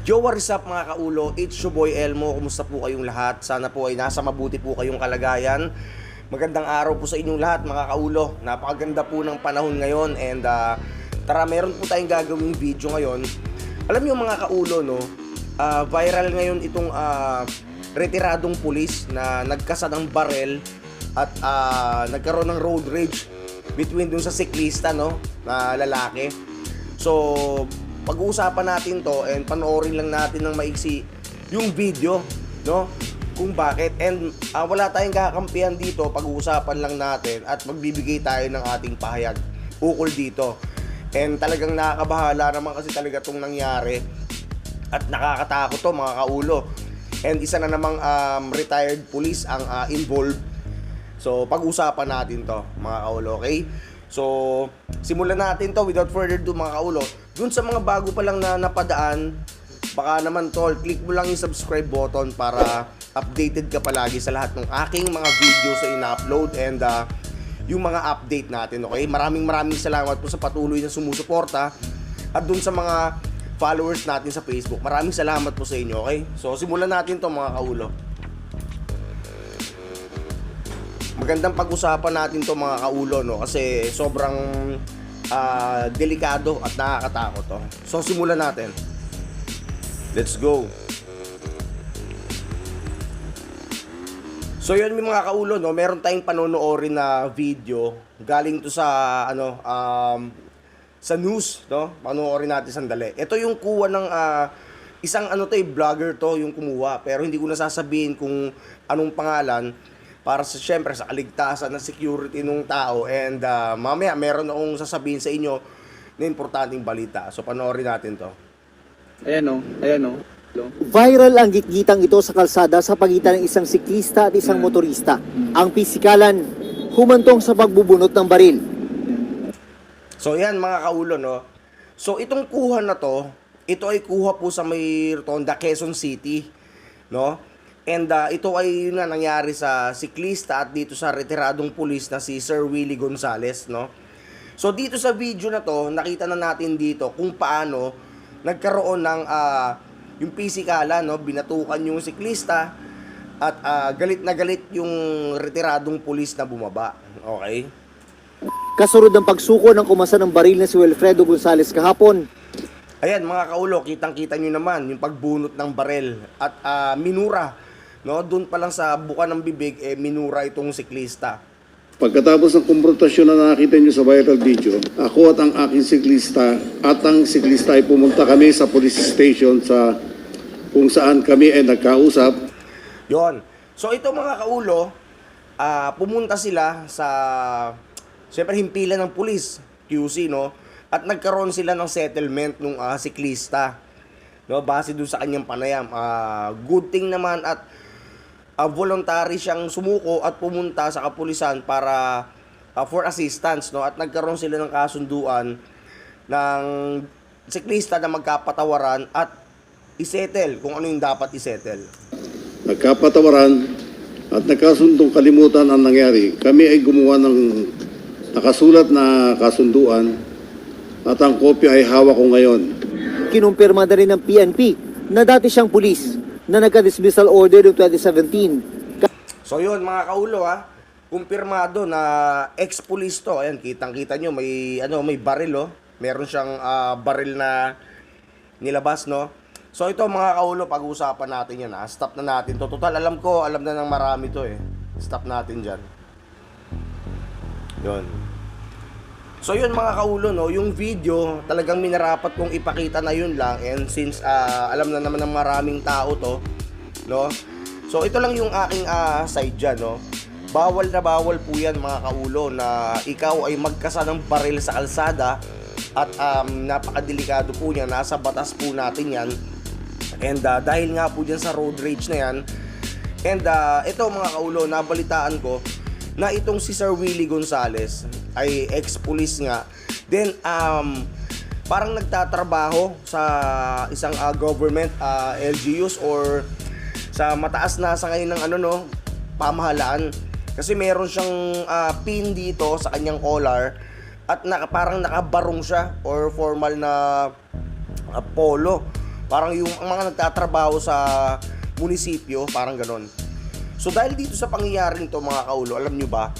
Yo, what is up mga kaulo? It's your boy Elmo. Kumusta po kayong lahat? Sana po ay nasa mabuti po kayong kalagayan. Magandang araw po sa inyong lahat mga kaulo. Napakaganda po ng panahon ngayon and tara, meron po tayong gagawing video ngayon. Alam niyo mga kaulo, no? Viral ngayon itong retiradong pulis na nagkasa ng barel at nagkaroon ng road rage between dun sa siklista, no, na lalaki. So pag-uusapan natin to and panoorin lang natin ng maiksi yung video, no, kung bakit. And wala tayong kakampihan dito, pag-uusapan lang natin at magbibigay tayo ng ating pahayag ukol dito. And talagang nakakabahala naman kasi talaga itong nangyari at nakakatakot to mga kaulo. And isa na namang retired police ang involved. So pag-usapan natin to mga kaulo, okay? So simulan natin to without further ado mga kaulo. Dun sa mga bago pa lang na napadaan, baka naman tol, click mo lang yung subscribe button para updated ka palagi sa lahat ng aking mga videos na ina-upload and yung mga update natin, okay? Maraming salamat po sa patuloy na sumusuporta at dun sa mga followers natin sa Facebook. Maraming salamat po sa inyo, okay? So simulan natin to mga kaulo. Magandang pag-usapan natin to mga kaulo, no, kasi sobrang delikado at nakakatakot to. So simulan natin. Let's go. So yun mga kaulo, no, meron tayong panonoorin na video galing to sa sa news, no. Panoorin natin sandali. Ito yung kuha ng isang vlogger to yung kumuha, pero hindi ko na sasabihin kung anong pangalan para sa syempre sa kaligtasan ng security ng tao. And mamaya meron akong sasabihin sa inyo na importanteng balita. So panoorin natin to. Ayan o. Viral ang gitgitang ito sa kalsada sa pagitan ng isang siklista at isang motorista. Ang pisikalan, humantong sa pagbubunot ng baril. So yan mga kaulo, no. So itong kuha na to, ito ay kuha po sa may Rotonda, Quezon City, no. And ito ay yun na nangyari sa siklista at dito sa retiradong pulis na si Sir Willie Gonzales, no. So dito sa video na to, nakita na natin dito kung paano nagkaroon ng yung pisikalan, no, binatukan yung siklista at galit na galit yung retiradong pulis na bumaba. Okay? Kasunod ng pagsuko ng kumasa ng baril na si Wilfredo Gonzales kahapon. Ayan mga kaulo, kitang-kita nyo naman yung pagbunot ng barel at minura, no, doon pa lang sa buka ng bibig minura itong siklista. Pagkatapos ng konfrontasyon na nakita nyo sa viral video, ako at ang aking siklista ay pumunta kami sa police station kung saan kami ay nagkausap. Yon. So ito mga kaulo, pumunta sila sa siyempre himpilan ng pulis, QC, no, at nagkaroon sila ng settlement nung siklista, no, base dun sa kanyang panayam. Good thing naman at voluntary siyang sumuko at pumunta sa kapulisan para for assistance, no, at nagkaroon sila ng kasunduan ng siklista na magkapatawaran at isettle kung ano yung dapat isettle. Nagkapatawaran at nagkasundong kalimutan ang nangyari. Kami ay gumawa ng nakasulat na kasunduan at ang kopya ay hawak ko ngayon. Kinumpirma na rin ng PNP na dati siyang pulis na nagka-dismissal order noong 2017. So yun mga kaulo, kumpirmado na ex-police to. Ayan, kitang-kita nyo may baril, oh. Meron siyang baril na nilabas, no. So ito mga kaulo, pag-uusapan natin yan, Stop na natin to. Total, alam na ng marami to eh. Stop natin dyan. Yun. So yun mga kaulo, no, yung video talagang minarapat kong ipakita na yun lang. And since alam na naman ng maraming tao to, no. So ito lang yung aking side dyan, no. Bawal na bawal po yan mga kaulo na ikaw ay magkasa ng baril sa kalsada. At napakadelikado po niya, nasa batas po natin yan. And dahil nga po dyan sa road rage na yan. And ito mga kaulo, nabalitaan ko na itong si Sir Willie Gonzales ay ex-police nga. Then parang nagtatrabaho sa isang government LGUs or sa mataas na sa ngayon ng pamahalaan. Kasi meron siyang pin dito sa kanyang collar at parang nakabarong siya or formal na polo. Parang yung ang mga nagtatrabaho sa munisipyo, parang ganon. So dahil dito sa pangyayaring to mga kaulo, alam nyo ba,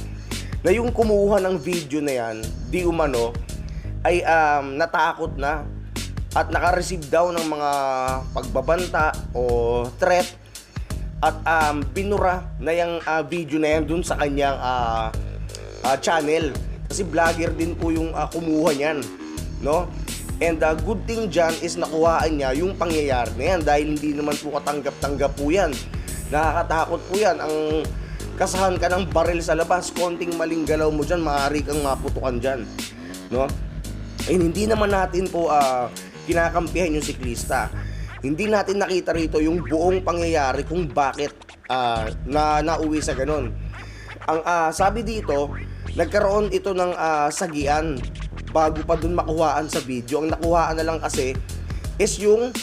na yung kumuha ng video na yan, di umano, ay natakot na at naka-receive daw ng mga pagbabanta o threat at binura na yung video na yan dun sa kanyang channel. Kasi vlogger din po yung kumuha niyan, no? And good thing dyan is nakuhaan niya yung pangyayari na yan dahil hindi naman po katanggap-tanggap po yan. Nakakatakot po yan. Ang kasahan ka ng baril sa labas, konting maling galaw mo dyan, maaari kang maputukan dyan, no? And hindi naman natin po kinakampihan yung siklista. Hindi natin nakita rito yung buong pangyayari kung bakit nauwi sa ganon. Ang sabi dito, nagkaroon ito ng sagian bago pa dun makuhaan sa video. Ang nakuhaan na lang kasi is yung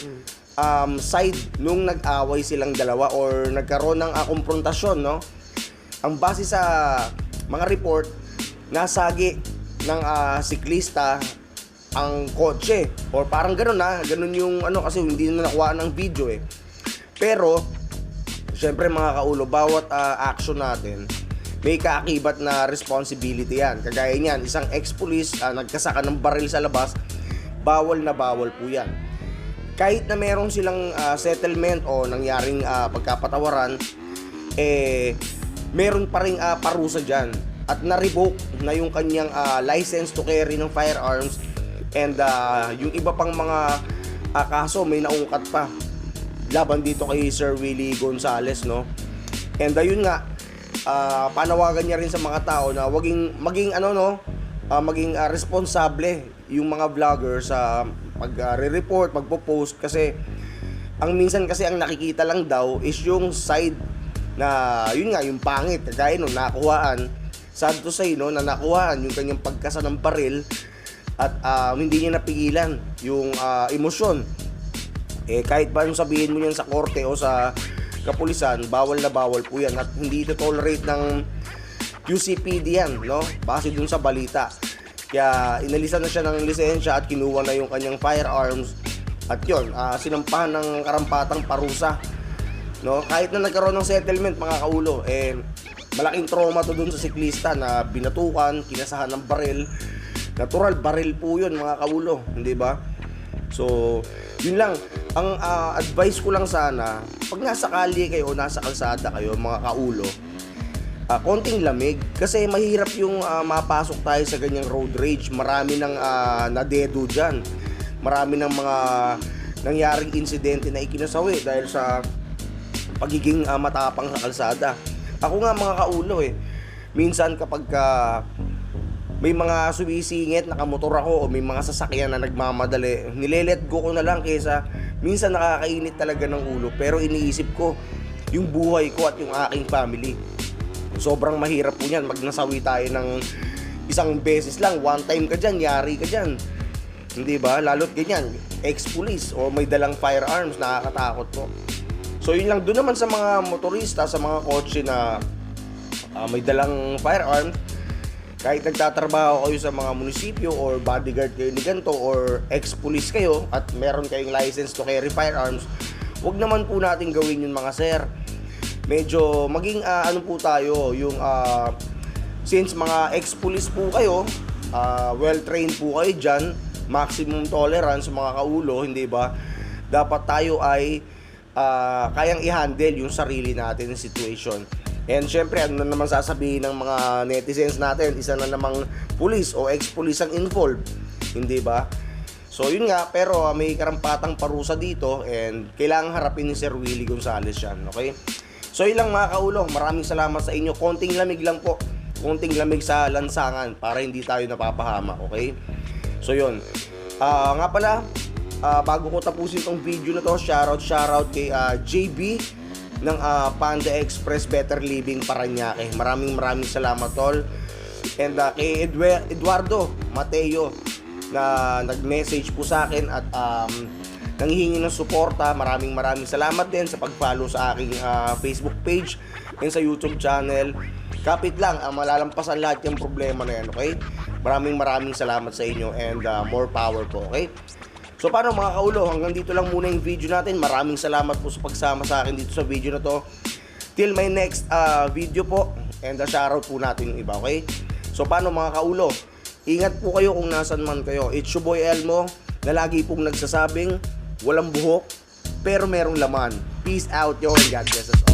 side nung nag-away silang dalawa or nagkaroon ng konfrontasyon, no? Ang base sa mga report, nasagi ng siklista ang kotse or parang gano'n ganun yung kasi hindi na nakuha ng video pero syempre mga kaulo, bawat action natin may kaakibat na responsibility yan. Kagaya niyan, isang ex-police nagkasaka ng baril sa labas, bawal na bawal po yan. Kahit na meron silang settlement o nangyaring pagkapatawaran, meron pa ring parusa dyan at na-revoke na yung kanyang license to carry ng firearms. And yung iba pang mga kaso may naungkat pa laban dito kay Sir Willie Gonzales, no? And yun nga, panawagan niya rin sa mga tao na maging responsable yung mga vlogger sa pag-report, pagpo-post kasi ang minsan kasi ang nakikita lang daw is yung side na yun nga, yung pangit, kagaya nung nakuhaan, sad to say, no, na nakuhaan yung kanyang pagkasa ng baril at hindi niya napigilan yung emosyon. Kahit pa yung sabihin mo yan sa korte o sa kapulisan, bawal na bawal po yan at hindi ito tolerate ng QCPD yan, no? Base dun sa balita. Kaya inalisan na siya ng lisensya at kinuha na yung kanyang firearms at yun, sinampahan ng karampatang parusa, no? Kahit na nagkaroon ng settlement mga kaulo, malaking trauma to dun sa siklista na binatukan, kinasahan ng baril. Natural baril po yun mga kaulo, hindi ba? So, yun lang. Ang advice ko lang sana, pag nasa kalye kayo o nasa kalsada kayo mga kaulo, konting lamig. Kasi mahirap yung mapasok tayo sa ganyang road rage. Marami nang nadedo dyan. Marami ng mga nangyaring insidente na ikinasawi dahil sa pagiging matapang sa kalsada. Ako nga mga kaulo minsan kapag may mga sumisingit, nakamotor ako o may mga sasakyan na nagmamadali, nilelet go ko na lang kaysa minsan nakakainit talaga ng ulo pero iniisip ko yung buhay ko at yung aking family. Sobrang mahirap po yan. Pag nasawi tayo ng isang beses lang, one time ka dyan, yari ka dyan, hindi ba? Lalo't ganyan, ex-police o may dalang firearms, nakakatakot po. So yun lang, doon naman sa mga motorista, sa mga kotse na may dalang firearms, kahit nagtatrabaho kayo sa mga munisipyo or bodyguard kayo ni ganito or ex-police kayo at meron kayong license to carry firearms, wag naman po natin gawin yun mga sir. Medyo maging po tayo, yung since mga ex-police po kayo, well-trained po kayo dyan, maximum tolerance mga kaulo, hindi ba? Dapat tayo ay kayang i-handle yung sarili natin ng situation. And syempre, ano na naman sasabihin ng mga netizens natin, isa na namang pulis o ex-pulis ang involved, hindi ba? So yun nga, pero may karampatang parusa dito and kailangang harapin ni Sir Willie Gonzales yan, okay? So yun lang mga kaulo, maraming salamat sa inyo. Konting lamig lang po, konting lamig sa lansangan para hindi tayo napapahama, okay? So yun, nga pala, bago ko tapusin tong video na to, shoutout kay JB ng Panda Express Better Living Paranaque. Maraming salamat tol. And kay Eduardo Mateo na nag-message po sa akin at nanghihingi ng suporta. Maraming salamat din sa pag-follow sa aking Facebook page and sa YouTube channel. Kapit lang, malalampasan lahat yung problema na yan, okay? Maraming salamat sa inyo and more power po, okay? So paano mga kaulo, hanggang dito lang muna yung video natin. Maraming salamat po sa pagsama sa akin dito sa video na to. Till my next video po, and shoutout po natin yung iba, okay? So paano mga kaulo, ingat po kayo kung nasan man kayo. It's your boy Elmo, na lagi pong nagsasabing walang buhok pero merong laman. Peace out, yo, and God bless us all.